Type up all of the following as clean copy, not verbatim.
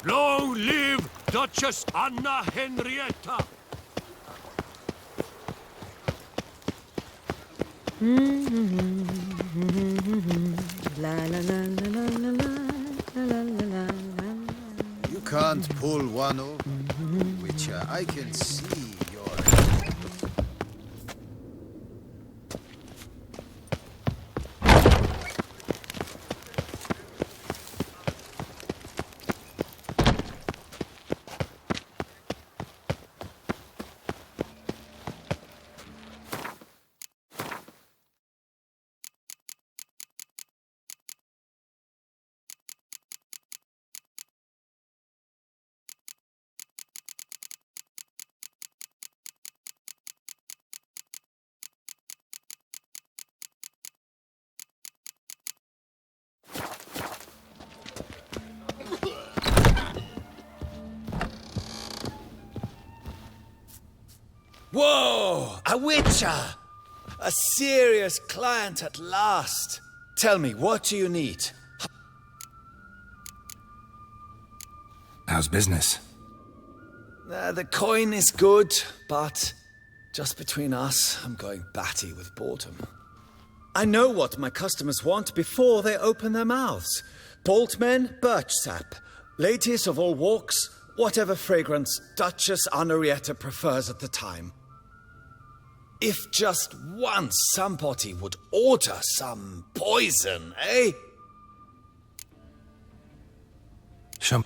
Long live Duchess Anna Henrietta! La la la la la la la la la la la. You can't pull one over, Witcher. I can see your... Whoa! A witcher! A serious client at last. Tell me, what do you need? How's business? The coin is good, but just between us, I'm going batty with boredom. I know what my customers want before they open their mouths. Boltmen, birch sap. Ladies of all walks, whatever fragrance Duchess Henrietta prefers at the time. If just once somebody would order some poison, eh? Show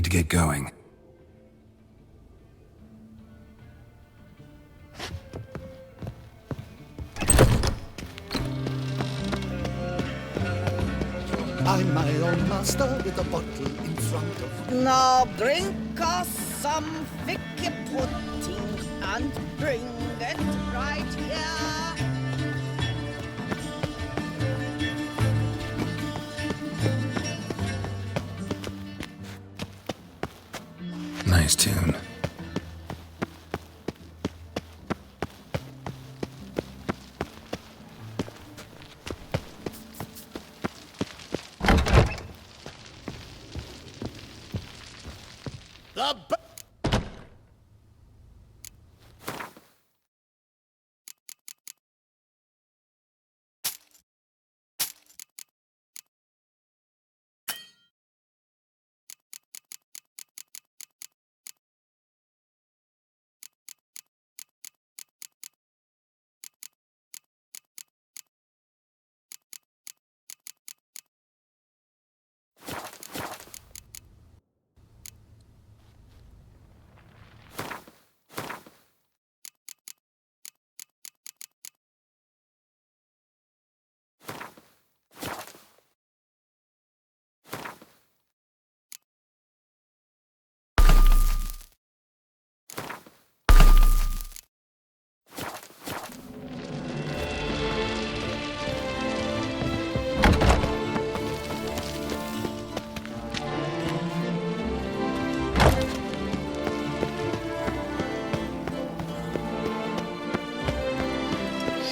need to get going. I'm my own master with a bottle in front of me. Now drink us some thicky pudding and bring it right here. Nice tune.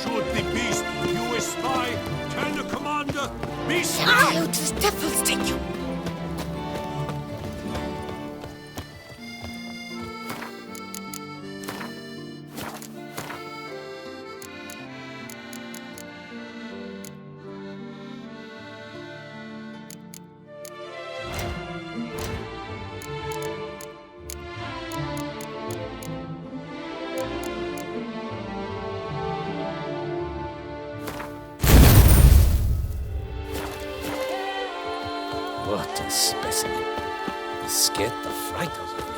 Should the beast you espy tell the commander, be Child, the devils take you. What a specimen. He scared the fright out of me.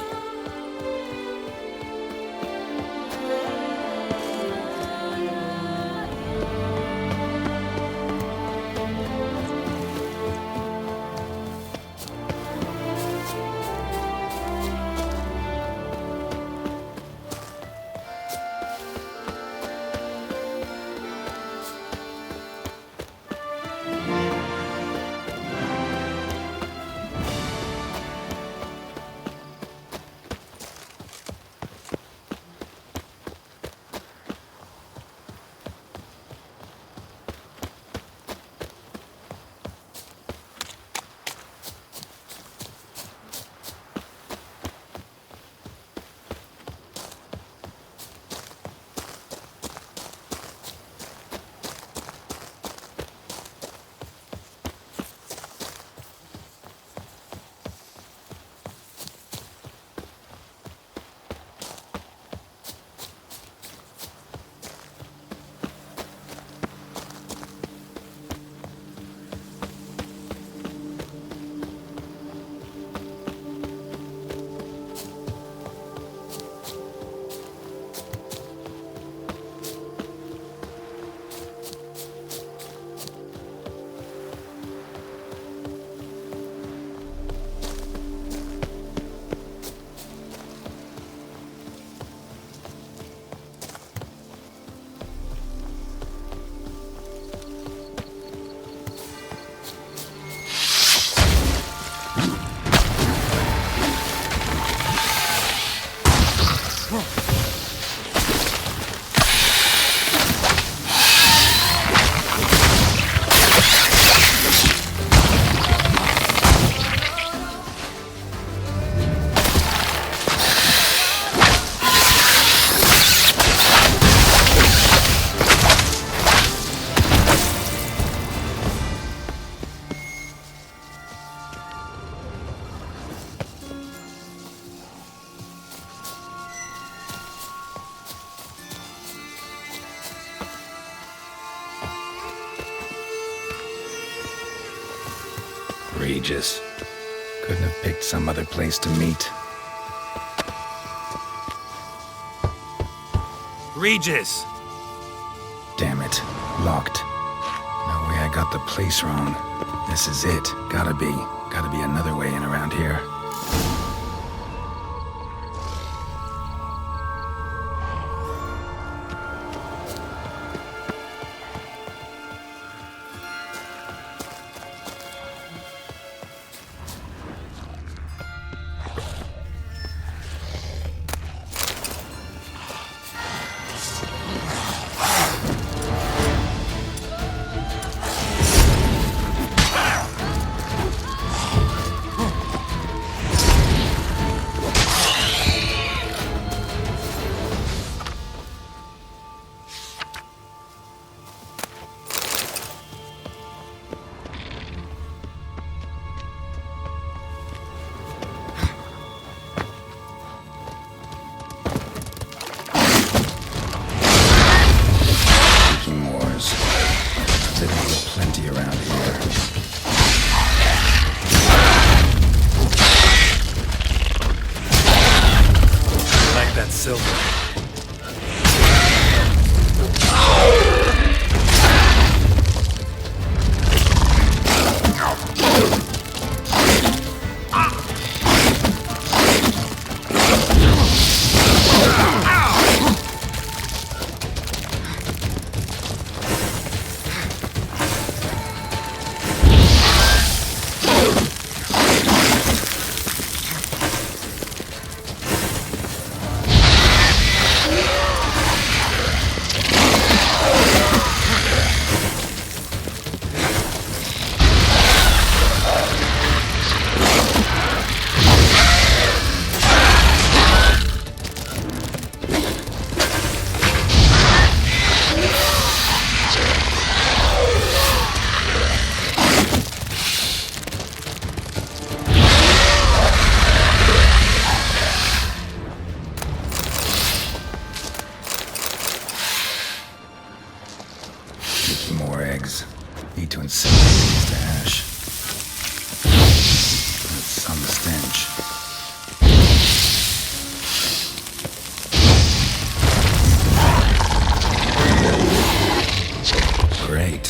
Regis. Couldn't have picked some other place to meet. Regis! Damn it. Locked. No way I got the place wrong. This is it. Gotta be. Gotta be another way in around here. Need to incinerate these to ash. That's some stench. Great.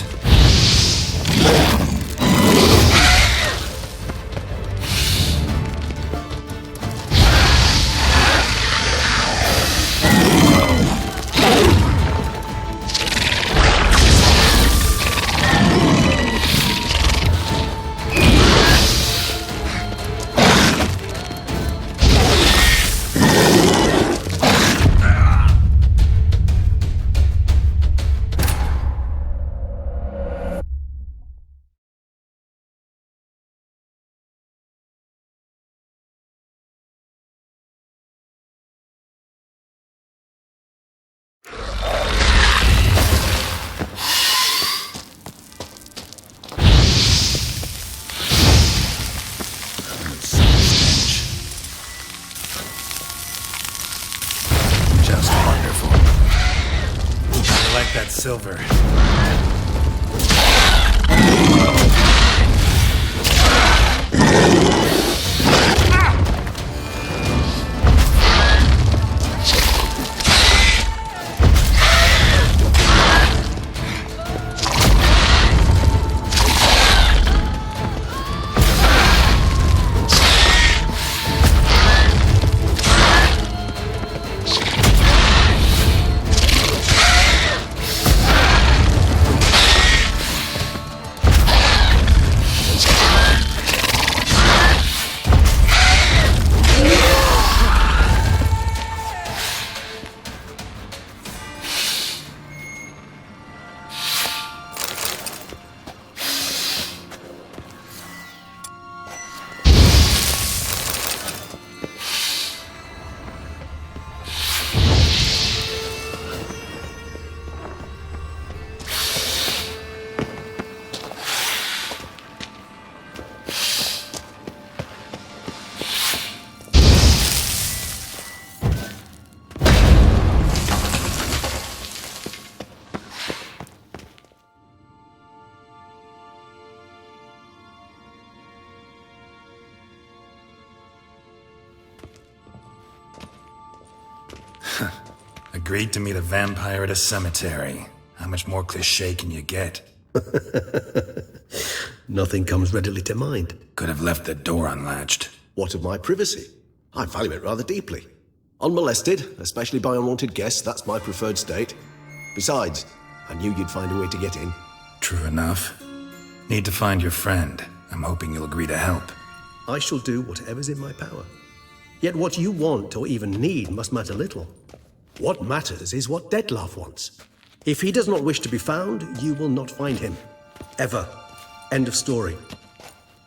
Silver. agreed to meet a vampire at a cemetery. How much more cliché can you get? Nothing comes readily to mind. Could have left the door unlatched. What of my privacy? I value it rather deeply. Unmolested, especially by unwanted guests, that's my preferred state. Besides, I knew you'd find a way to get in. True enough. Need to find your friend. I'm hoping you'll agree to help. I shall do whatever's in my power. Yet what you want or even need must matter little. What matters is what Detlef wants. If he does not wish to be found, you will not find him. Ever. End of story.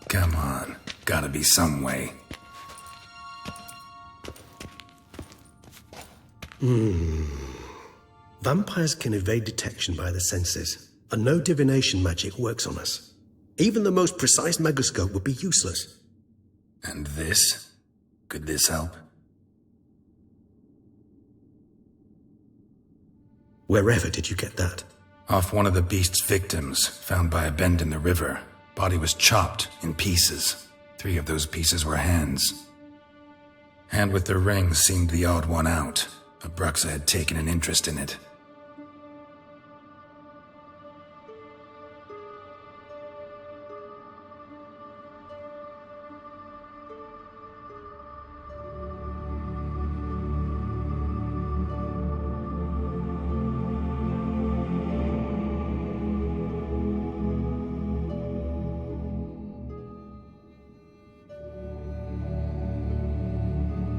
Come on. Gotta be some way. Vampires can evade detection by the senses, and no divination magic works on us. Even the most precise megascope would be useless. And this? Could this help? Wherever did you get that? Off one of the beast's victims, found by a bend in the river. Body was chopped in pieces. 3 of those pieces were hands. Hand with the ring seemed the odd one out. Abruxa had taken an interest in it.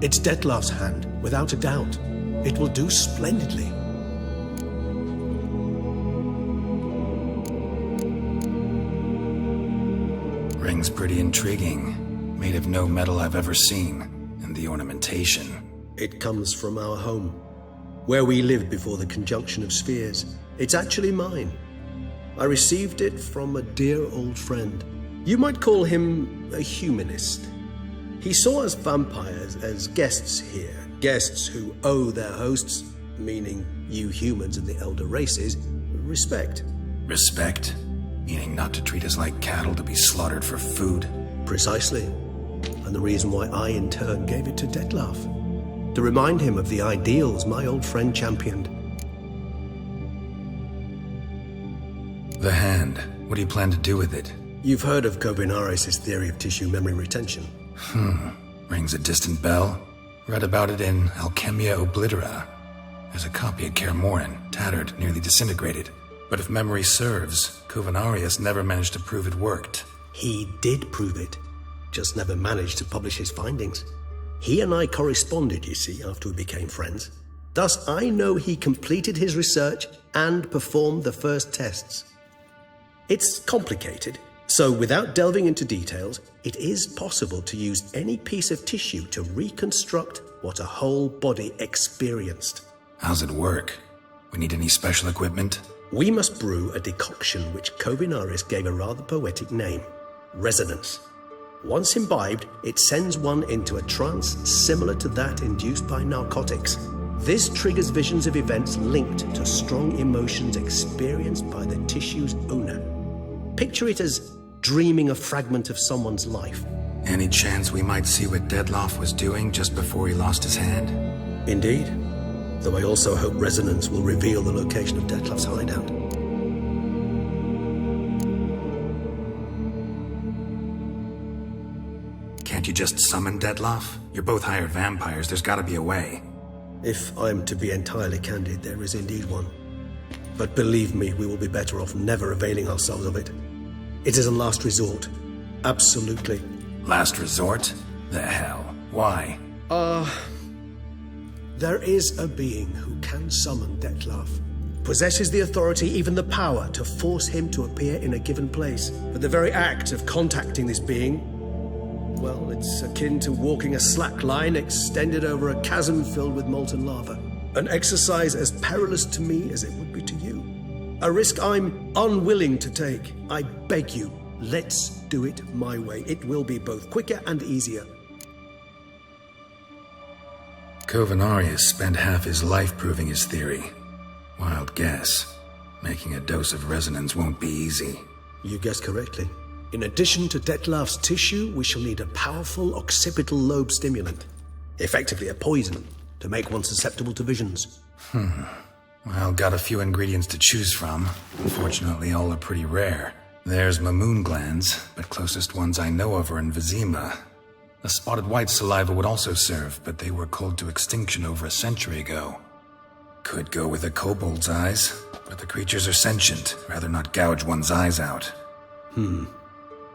It's Detlef's hand, without a doubt. It will do splendidly. Ring's pretty intriguing. Made of no metal I've ever seen. And the ornamentation. It comes from our home, where we lived before the conjunction of spheres. It's actually mine. I received it from a dear old friend. You might call him a humanist. He saw us vampires as guests here, guests who owe their hosts, meaning you humans and the elder races, respect. Respect? Meaning not to treat us like cattle to be slaughtered for food? Precisely. And the reason why I, in turn, gave it to Detlef. To remind him of the ideals my old friend championed. The hand. What do you plan to do with it? You've heard of Kovinaris' theory of tissue memory retention. Rings a distant bell. Read about it in Alchemia Oblitera. There's a copy at Kermoran, tattered, nearly disintegrated. But if memory serves, Kovinaris never managed to prove it worked. He did prove it, just never managed to publish his findings. He and I corresponded, you see, after we became friends. Thus, I know he completed his research and performed the first tests. It's complicated, so without delving into details, it is possible to use any piece of tissue to reconstruct what a whole body experienced. How's it work? We need any special equipment? We must brew a decoction which Kovinaris gave a rather poetic name, resonance. Once imbibed, it sends one into a trance similar to that induced by narcotics. This triggers visions of events linked to strong emotions experienced by the tissue's owner. Picture it as dreaming a fragment of someone's life. Any chance we might see what Detlef was doing just before he lost his hand? Indeed. Though I also hope resonance will reveal the location of Detlef's hideout. Can't you just summon Detlef? You're both hired vampires, there's gotta be a way. If I'm to be entirely candid, there is indeed one. But believe me, we will be better off never availing ourselves of it. It is a last resort. Absolutely. Last resort? The hell? Why? There is a being who can summon Detlef. Possesses the authority, even the power, to force him to appear in a given place. But the very act of contacting this being, well, it's akin to walking a slack line extended over a chasm filled with molten lava. An exercise as perilous to me as it would be to you. A risk I'm unwilling to take. I beg you, let's do it my way. It will be both quicker and easier. Kovinaris spent half his life proving his theory. Wild guess. Making a dose of resonance won't be easy. You guessed correctly. In addition to Detlef's tissue, we shall need a powerful occipital lobe stimulant. Effectively a poison, to make one susceptible to visions. Well, got a few ingredients to choose from. Unfortunately, all are pretty rare. There's mamoon glands, but closest ones I know of are in Vizima. A spotted white saliva would also serve, but they were culled to extinction over a century ago. Could go with a kobold's eyes, but the creatures are sentient. Rather not gouge one's eyes out.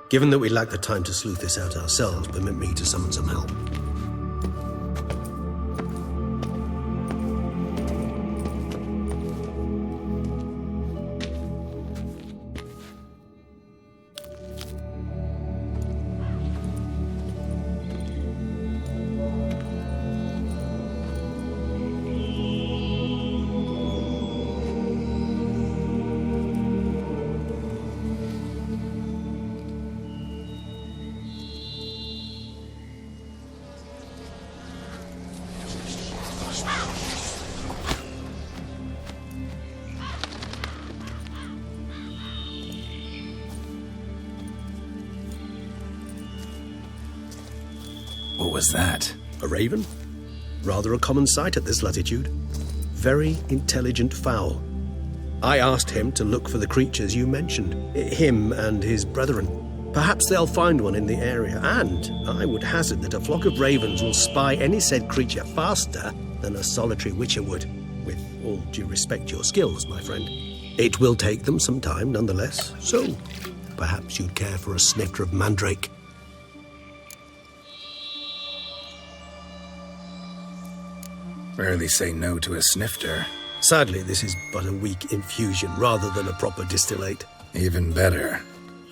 Given that we lack the time to sleuth this out ourselves, permit me to summon some help. What was that? A raven? Rather a common sight at this latitude. Very intelligent fowl. I asked him to look for the creatures you mentioned, him and his brethren. Perhaps they'll find one in the area, and I would hazard that a flock of ravens will spy any said creature faster than a solitary witcher would. With all due respect to your skills, my friend. It will take them some time, nonetheless, so perhaps you'd care for a snifter of mandrake. Rarely say no to a snifter. Sadly, this is but a weak infusion rather than a proper distillate. Even better.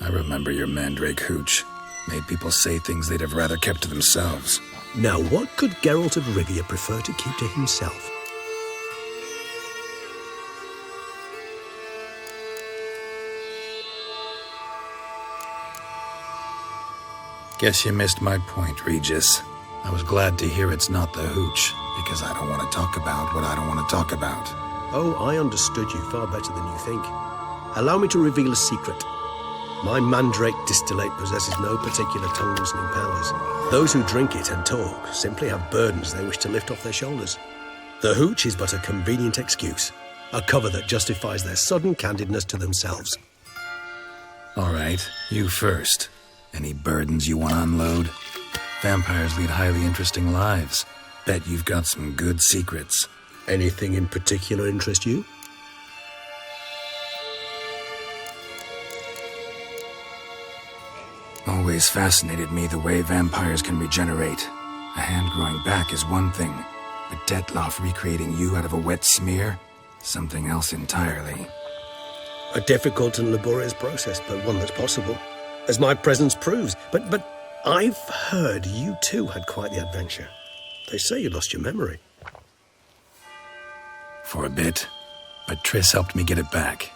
I remember your mandrake hooch. Made people say things they'd have rather kept to themselves. Now, what could Geralt of Rivia prefer to keep to himself? Guess you missed my point, Regis. I was glad to hear it's not the hooch, because I don't want to talk about what I don't want to talk about. Oh, I understood you far better than you think. Allow me to reveal a secret. My mandrake distillate possesses no particular tongue-loosening powers. Those who drink it and talk simply have burdens they wish to lift off their shoulders. The hooch is but a convenient excuse, a cover that justifies their sudden candidness to themselves. All right, you first. Any burdens you want to unload? Vampires lead highly interesting lives. Bet you've got some good secrets. Anything in particular interest you? Always fascinated me the way vampires can regenerate. A hand growing back is one thing, but Detloff recreating you out of a wet smear? Something else entirely. A difficult and laborious process, but one that's possible, as my presence proves. But I've heard you too had quite the adventure. They say you lost your memory. For a bit, but Triss helped me get it back.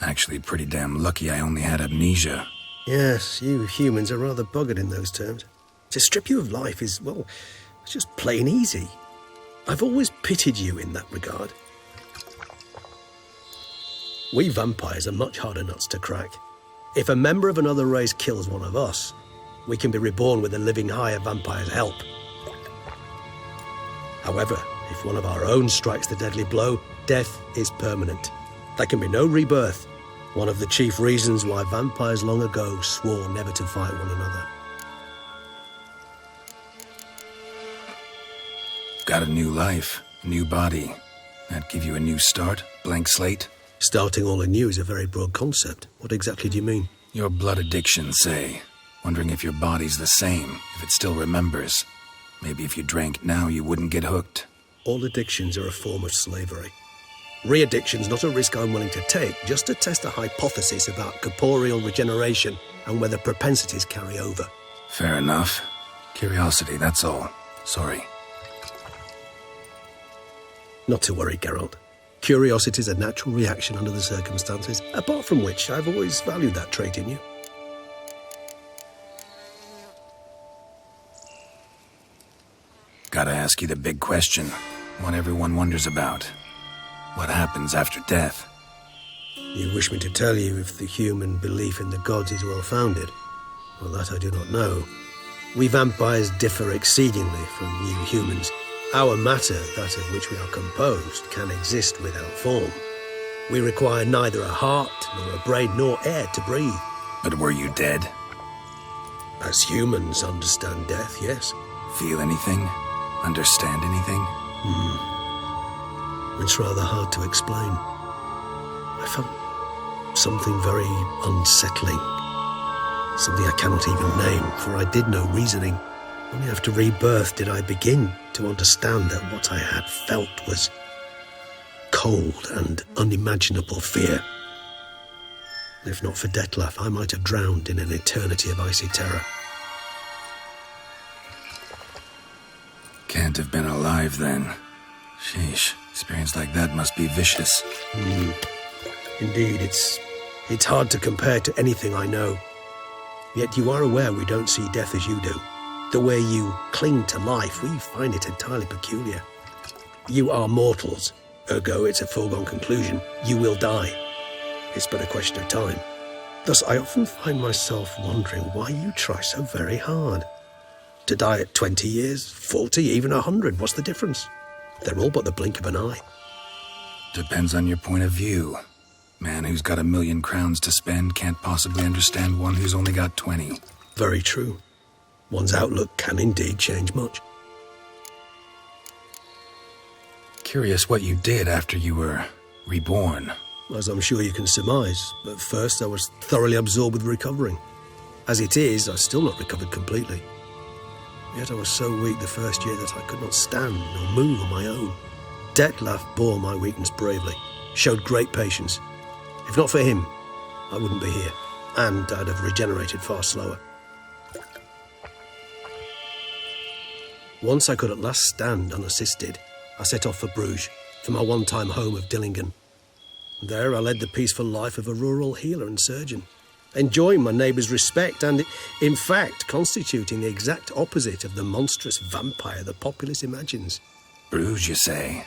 Actually, pretty damn lucky I only had amnesia. Yes, you humans are rather buggered in those terms. To strip you of life is, well, it's just plain easy. I've always pitied you in that regard. We vampires are much harder nuts to crack. If a member of another race kills one of us, we can be reborn with a living higher vampire's help. However, if one of our own strikes the deadly blow, death is permanent. There can be no rebirth. One of the chief reasons why vampires long ago swore never to fight one another. Got a new life, a new body. That give you a new start, blank slate? Starting all anew is a very broad concept. What exactly do you mean? Your blood addiction, say. Wondering if your body's the same, if it still remembers. Maybe if you drank now, you wouldn't get hooked. All addictions are a form of slavery. Re-addiction's not a risk I'm willing to take, just to test a hypothesis about corporeal regeneration and whether propensities carry over. Fair enough. Curiosity, that's all. Sorry. Not to worry, Geralt. Curiosity's a natural reaction under the circumstances, apart from which I've always valued that trait in you. Gotta ask you the big question, what everyone wonders about. What happens after death? You wish me to tell you if the human belief in the gods is well-founded? Well, that I do not know. We vampires differ exceedingly from you humans. Our matter, that of which we are composed, can exist without form. We require neither a heart, nor a brain, nor air to breathe. But were you dead? As humans understand death, yes. Feel anything? Understand anything? It's rather hard to explain. I felt something very unsettling. Something I cannot even name, for I did no reasoning. Only after rebirth did I begin to understand that what I had felt was cold and unimaginable fear. If not for Detlef, I might have drowned in an eternity of icy terror. Can't have been alive then. Sheesh, experience like that must be vicious. Indeed, it's hard to compare to anything I know. Yet you are aware we don't see death as you do. The way you cling to life, we find it entirely peculiar. You are mortals, ergo it's a foregone conclusion. You will die. It's but a question of time. Thus, I often find myself wondering why you try so very hard. To die at 20 years, 40, even 100, what's the difference? They're all but the blink of an eye. Depends on your point of view. Man who's got 1,000,000 crowns to spend can't possibly understand one who's only got 20. Very true. One's outlook can indeed change much. Curious what you did after you were reborn. As I'm sure you can surmise, at first I was thoroughly absorbed with recovering. As it is, I've still not recovered completely. Yet I was so weak the first year that I could not stand or move on my own. Detlef bore my weakness bravely, showed great patience. If not for him, I wouldn't be here, and I'd have regenerated far slower. Once I could at last stand unassisted, I set off for Bruges, for my one-time home of Dillingen. There I led the peaceful life of a rural healer and surgeon, enjoying my neighbours' respect and, in fact, constituting the exact opposite of the monstrous vampire the populace imagines. Bruges, you say?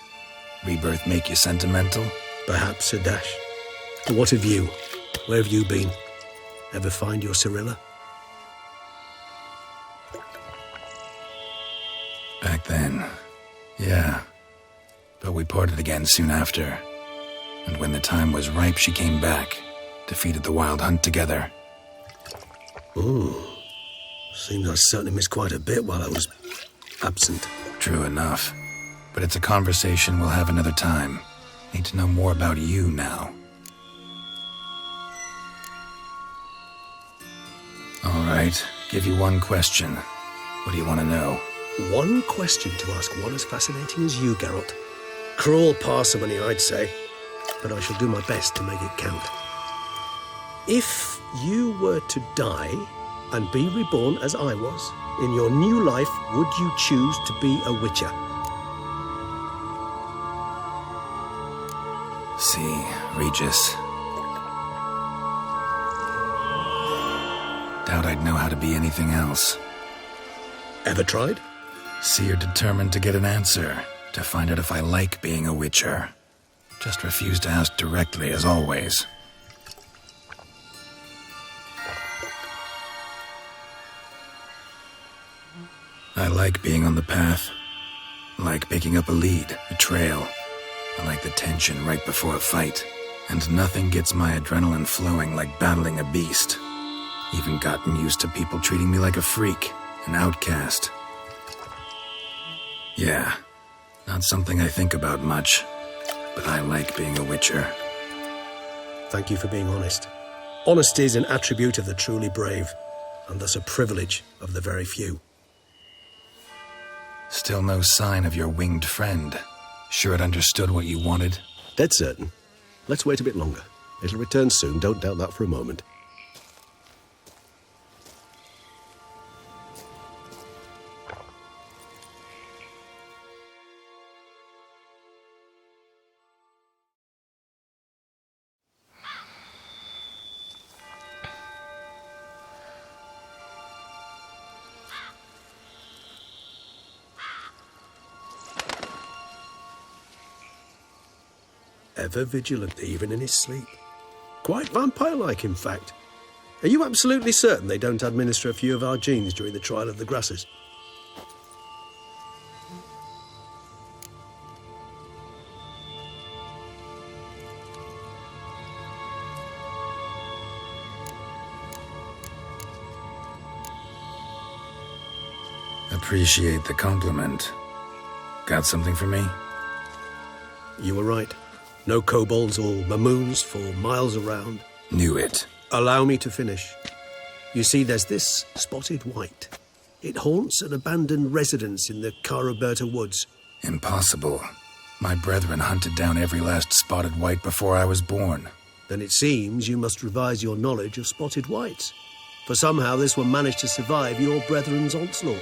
Rebirth make you sentimental? Perhaps a dash. But what of you? Where have you been? Ever find your Cyrilla? Back then, yeah. But we parted again soon after. And when the time was ripe, she came back, defeated the wild hunt together. Seems I certainly missed quite a bit while I was absent. True enough. But it's a conversation we'll have another time. Need to know more about you now. All right, give you one question. What do you want to know? One question to ask one as fascinating as you, Geralt. Cruel parsimony, I'd say, but I shall do my best to make it count. If you were to die and be reborn as I was, in your new life, would you choose to be a witcher? See, Regis. Doubt I'd know how to be anything else. Ever tried? See, you're determined to get an answer, to find out if I like being a witcher. Just refuse to ask directly, as always. I like being on the path. I like picking up a lead, a trail. I like the tension right before a fight. And nothing gets my adrenaline flowing like battling a beast. Even gotten used to people treating me like a freak, an outcast. Yeah, not something I think about much, but I like being a witcher. Thank you for being honest. Honesty is an attribute of the truly brave, and thus a privilege of the very few. Still no sign of your winged friend. Sure it understood what you wanted? Dead certain. Let's wait a bit longer. It'll return soon, don't doubt that for a moment. Ever vigilant, even in his sleep. Quite vampire-like, in fact. Are you absolutely certain they don't administer a few of our genes during the trial of the grasses? appreciate the compliment. Got something for me? You were right. No kobolds or mamoons for miles around. Knew it. Allow me to finish. You see, there's this spotted white. It haunts an abandoned residence in the Caraberta woods. Impossible. My brethren hunted down every last spotted white before I was born. Then it seems you must revise your knowledge of spotted whites. For somehow this one managed to survive your brethren's onslaught.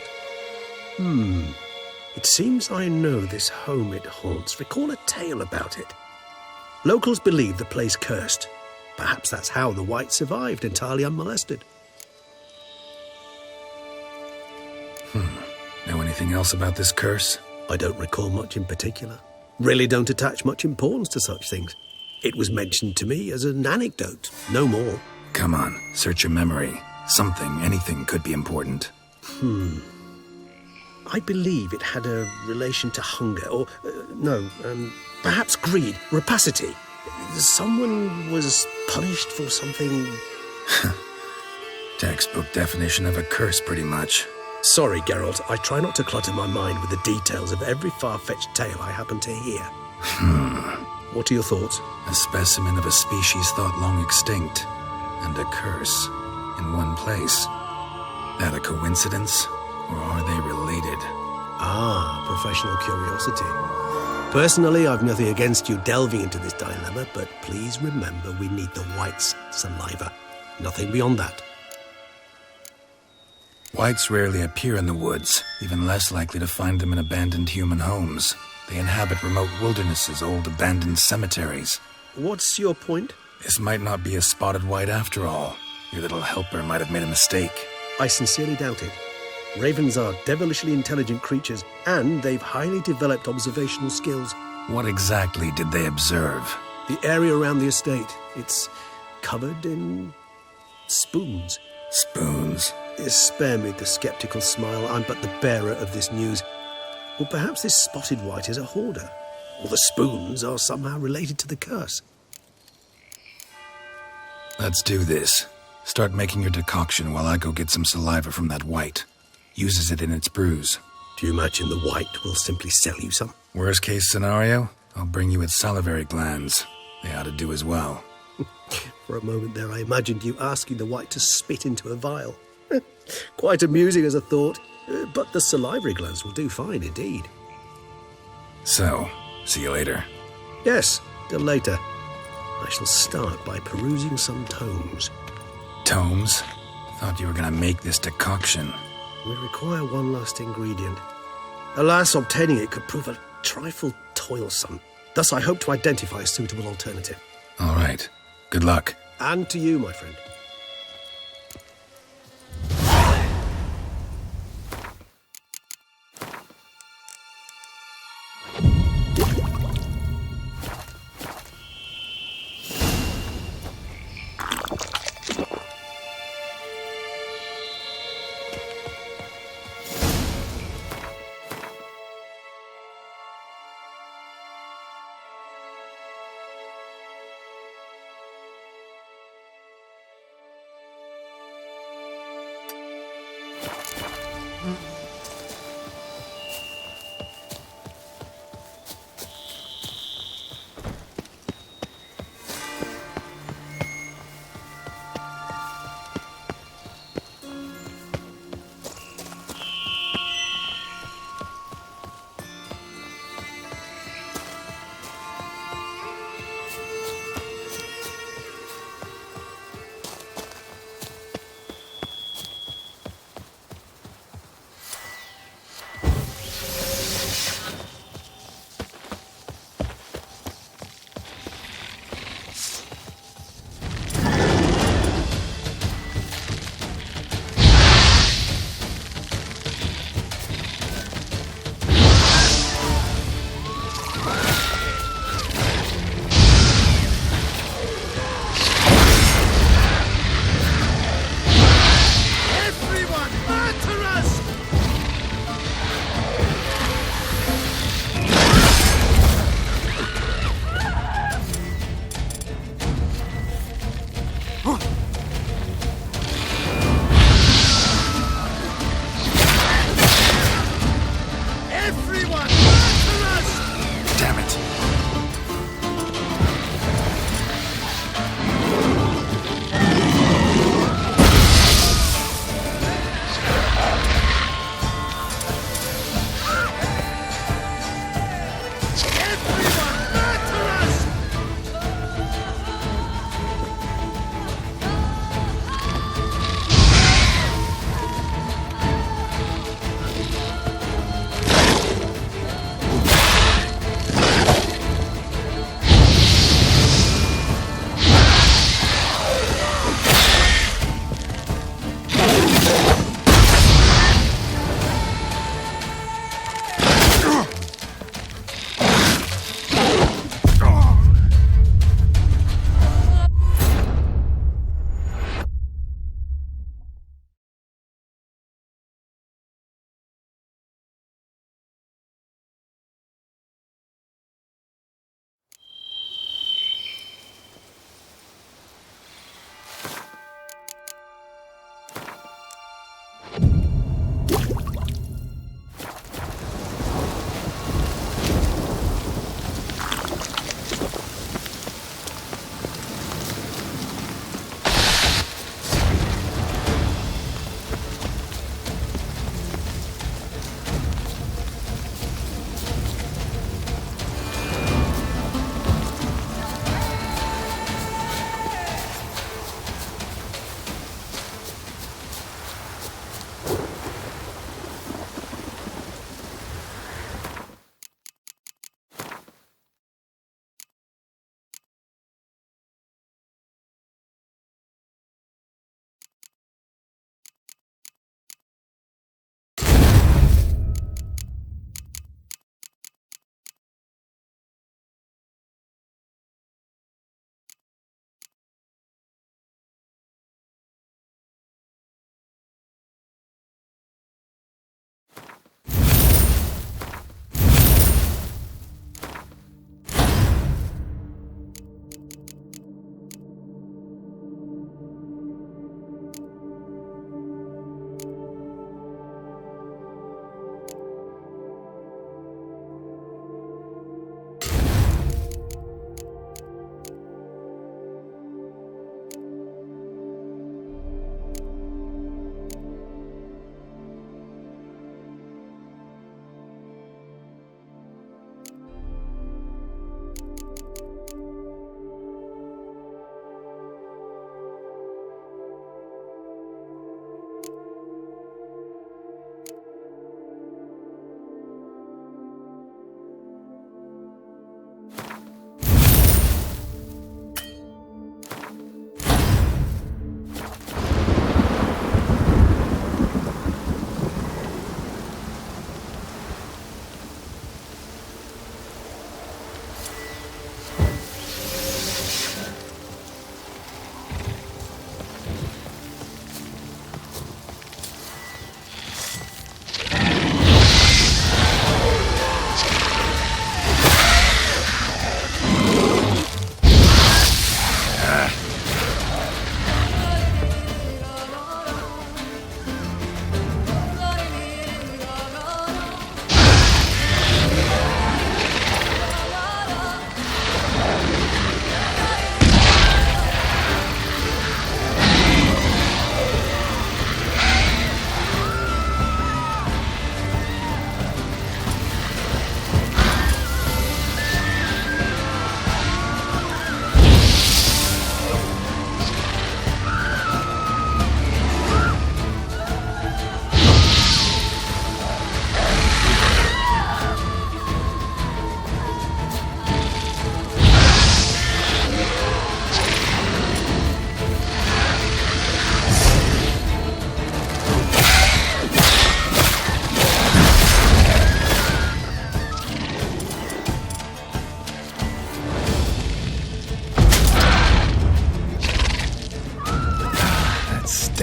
It seems I know this home it haunts. Recall a tale about it. Locals believe the place cursed. Perhaps that's how the white survived entirely unmolested. Know anything else about this curse? I don't recall much in particular. Really don't attach much importance to such things. It was mentioned to me as an anecdote, no more. Come on, search your memory. Something, anything could be important. I believe it had a relation to hunger, or, perhaps greed, rapacity. Someone was punished for something... Textbook definition of a curse, pretty much. Sorry, Geralt, I try not to clutter my mind with the details of every far-fetched tale I happen to hear. What are your thoughts? A specimen of a species thought long extinct, and a curse in one place. That a coincidence, or are they related? Ah, professional curiosity. Personally, I've nothing against you delving into this dilemma, but please remember we need the white's saliva. Nothing beyond that. Whites rarely appear in the woods, even less likely to find them in abandoned human homes. They inhabit remote wildernesses, old abandoned cemeteries. What's your point? This might not be a spotted white after all. Your little helper might have made a mistake. I sincerely doubt it. Ravens are devilishly intelligent creatures, and they've highly developed observational skills. What exactly did they observe? The area around the estate, it's covered in spoons. Spoons? Spare me the skeptical smile. I'm but the bearer of this news. Or perhaps this spotted white is a hoarder. Or the spoons are somehow related to the curse. Let's do this. Start making your decoction while I go get some saliva from that white. Uses it in its brews. Do you imagine the white will simply sell you some? Worst case scenario, I'll bring you its salivary glands. They ought to do as well. For a moment there, I imagined you asking the white to spit into a vial. Quite amusing as a thought, but the salivary glands will do fine indeed. So, see you later. Yes, till later. I shall start by perusing some tomes. Tomes? Thought you were gonna make this decoction. We require one last ingredient. Alas, obtaining it could prove a trifle toilsome. Thus, I hope to identify a suitable alternative. All right. Good luck. And to you, my friend.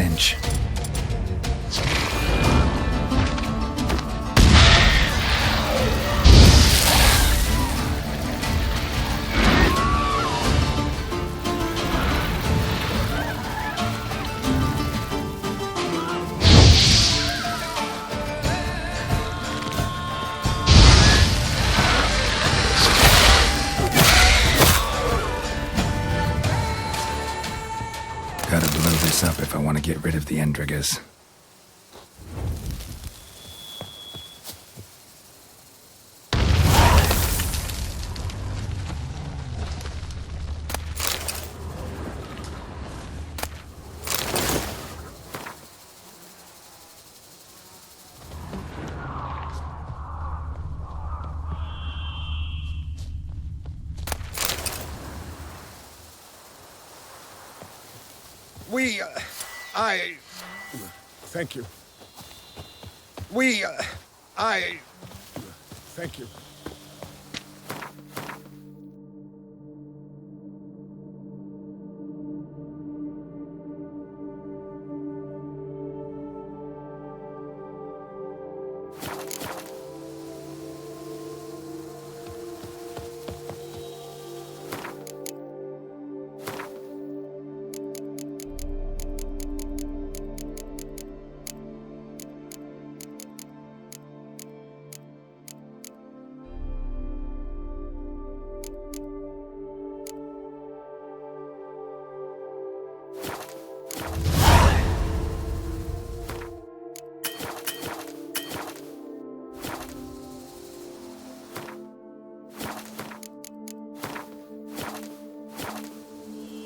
stench. Gotta blow this up if I want to get rid of the Endriggers. Thank you. Thank you.